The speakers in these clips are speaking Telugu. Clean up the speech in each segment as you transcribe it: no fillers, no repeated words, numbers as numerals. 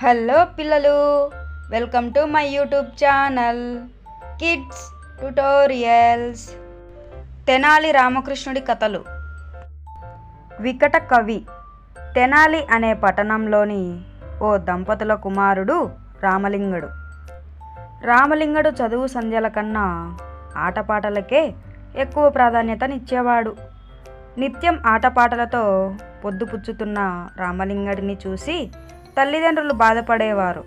హలో పిల్లలు, welcome to my YouTube channel kids tutorials. Tenali రామకృష్ణుడి కథలు. వికట కవి. తెనాలి అనే పట్టణంలోని ఓ దంపతుల కుమారుడు రామలింగడు. రామలింగడు చదువు సంధ్యల కన్నా ఆటపాటలకే ఎక్కువ ప్రాధాన్యతనిచ్చేవాడు. నిత్యం ఆటపాటలతో పొద్దుపుచ్చుతున్న రామలింగడిని చూసి తల్లిదండ్రులు బాధపడేవారు.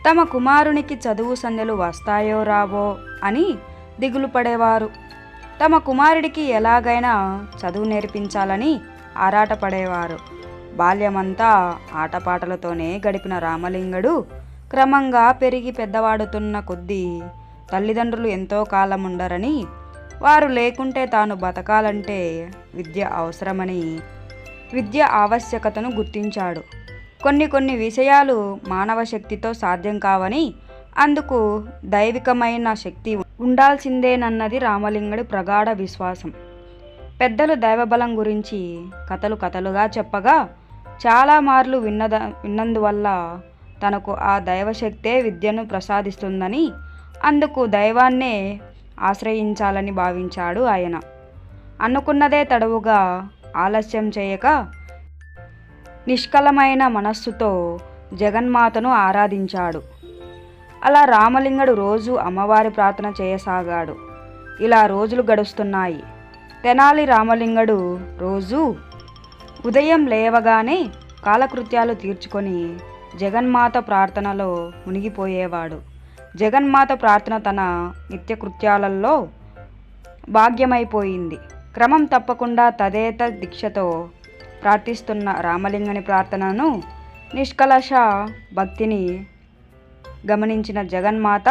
తమ కుమారునికి చదువు సంధ్యలు వస్తాయో రావో అని దిగులు పడేవారు. తమ కుమారుడికి ఎలాగైనా చదువు నేర్పించాలని ఆరాటపడేవారు. బాల్యమంతా ఆటపాటలతోనే గడిపిన రామలింగడు క్రమంగా పెరిగి పెద్దవాడుతున్న కొద్దీ తల్లిదండ్రులు ఎంతో కాలం ఉండరని, వారు లేకుంటే తాను బతకాలంటే విద్య అవసరమని, విద్య ఆవశ్యకతను గుర్తించాడు. కొన్ని విషయాలు మానవ శక్తితో సాధ్యం కావని, అందుకు దైవికమైన శక్తి ఉండాల్సిందేనన్నది రామలింగడి ప్రగాఢ విశ్వాసం. పెద్దలు దైవబలం గురించి కథలుగా చెప్పగా చాలా మార్లు విన్నందువల్ల తనకు ఆ దైవశక్తే విద్యను ప్రసాదిస్తుందని, అందుకు దైవాన్నే ఆశ్రయించాలని భావించాడు ఆయన. అనుకున్నదే తడవుగా ఆలస్యం చేయక నిష్కలమైన మనస్సుతో జగన్మాతను ఆరాధించాడు. అలా రామలింగడు రోజు అమ్మవారి ప్రార్థన చేయసాగాడు. ఇలా రోజులు గడుస్తున్నాయి. తెనాలి రామలింగడు రోజు ఉదయం లేవగానే కాలకృత్యాలు తీర్చుకొని జగన్మాత ప్రార్థనలో మునిగిపోయేవాడు. జగన్మాత ప్రార్థన తన నిత్యకృత్యాలలో భాగ్యమైపోయింది. క్రమం తప్పకుండా తదేత దీక్షతో ప్రార్థిస్తున్న రామలింగని ప్రార్థనను, నిష్కలష భక్తిని గమనించిన జగన్మాత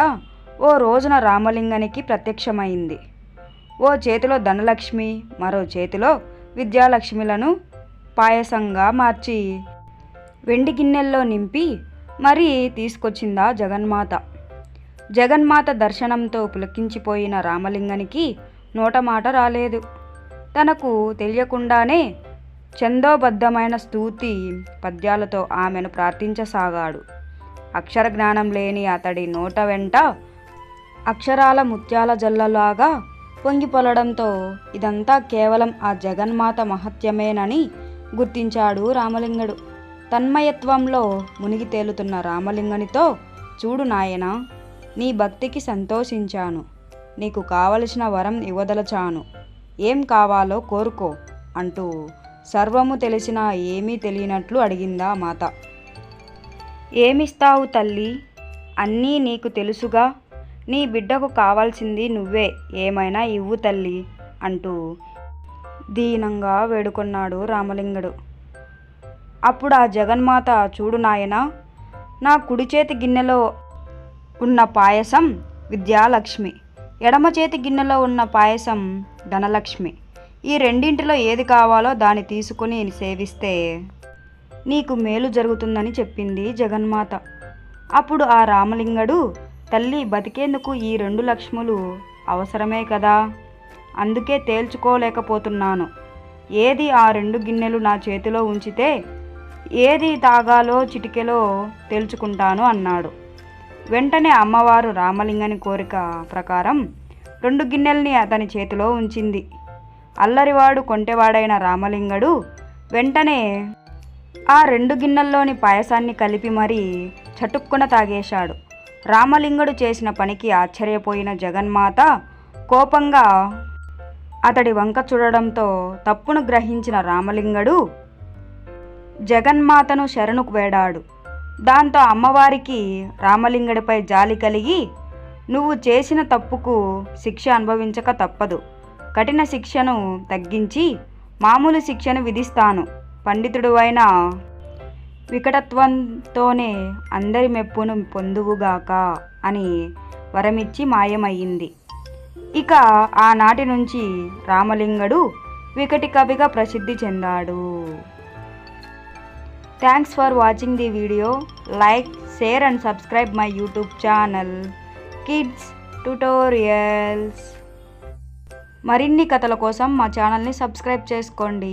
ఓ రోజున రామలింగనికి ప్రత్యక్షమైంది. ఓ చేతిలో ధనలక్ష్మి, మరో చేతిలో విద్యాలక్ష్మిలను పాయసంగా మార్చి వెండి గిన్నెల్లో నింపి మరీ తీసుకొచ్చిందా జగన్మాత. జగన్మాత దర్శనంతో పులకించిపోయిన రామలింగనికి నోటమాట రాలేదు. తనకు తెలియకుండానే ఛందోబద్ధమైన స్తూతి పద్యాలతో ఆమెను ప్రార్థించసాగాడు. అక్షర జ్ఞానం లేని అతడి నోట వెంట అక్షరాల ముత్యాల జల్లలాగా పొంగిపొలడంతో ఇదంతా కేవలం ఆ జగన్మాత మహత్యమేనని గుర్తించాడు రామలింగడు. తన్మయత్వంలో మునిగి తేలుతున్న రామలింగనితో, చూడు నాయనా, నీ భక్తికి సంతోషించాను. నీకు కావలసిన వరం ఇవ్వదలచాను. ఏం కావాలో కోరుకో అంటూ సర్వము తెలిసినా ఏమీ తెలియనట్లు అడిగిందా మాత. ఏమిస్తావు తల్లి? అన్నీ నీకు తెలుసుగా. నీ బిడ్డకు కావాల్సింది నువ్వే, ఏమైనా ఇవ్వు తల్లి అంటూ దీనంగా వేడుకొన్నాడు రామలింగడు. అప్పుడు ఆ జగన్మాత, చూడు నాయనా, నా కుడి చేతి గిన్నెలో ఉన్న పాయసం విద్యాలక్ష్మి, ఎడమ చేతి గిన్నెలో ఉన్న పాయసం ధనలక్ష్మి. ఈ రెండింటిలో ఏది కావాలో దాన్ని తీసుకుని సేవిస్తే నీకు మేలు జరుగుతుందని చెప్పింది జగన్మాత. అప్పుడు ఆ రామలింగడు, తల్లి, బతికేందుకు ఈ 2 లక్ష్ములు అవసరమే కదా, అందుకే తేల్చుకోలేకపోతున్నాను. ఏది ఆ 2 గిన్నెలు నా చేతిలో ఉంచితే ఏది తాగాలో చిటికెలో తేల్చుకుంటాను అన్నాడు. వెంటనే అమ్మవారు రామలింగని కోరిక ప్రకారం 2 గిన్నెల్ని అతని చేతిలో ఉంచింది. అల్లరివాడు కొంటెవాడైన రామలింగడు వెంటనే ఆ 2 గిన్నెల్లోని పాయసాన్ని కలిపి మరీ చటుక్కున తాగేశాడు. రామలింగడు చేసిన పనికి ఆశ్చర్యపోయిన జగన్మాత కోపంగా అతడి వంక చూడడంతో తప్పును గ్రహించిన రామలింగడు జగన్మాతను శరణుకు వేడాడు. దాంతో అమ్మవారికి రామలింగడిపై జాలి కలిగి, నువ్వు చేసిన తప్పుకు శిక్ష అనుభవించక తప్పదు. కఠిన శిక్షను తగ్గించి మామూలు శిక్షను విధిస్తాను. పండితుడువైన వికటత్వంతోనే అందరి మెప్పును పొందువుగాక అని వరమిచ్చి మాయమయ్యింది. ఇక ఆనాటి నుంచి రామలింగడు వికటి కవిగా ప్రసిద్ధి చెందాడు. Thanks for watching the video. Like, share and subscribe my YouTube channel kids tutorials. మరిన్ని కథల కోసం మా ఛానల్ని సబ్స్క్రైబ్ చేసుకోండి.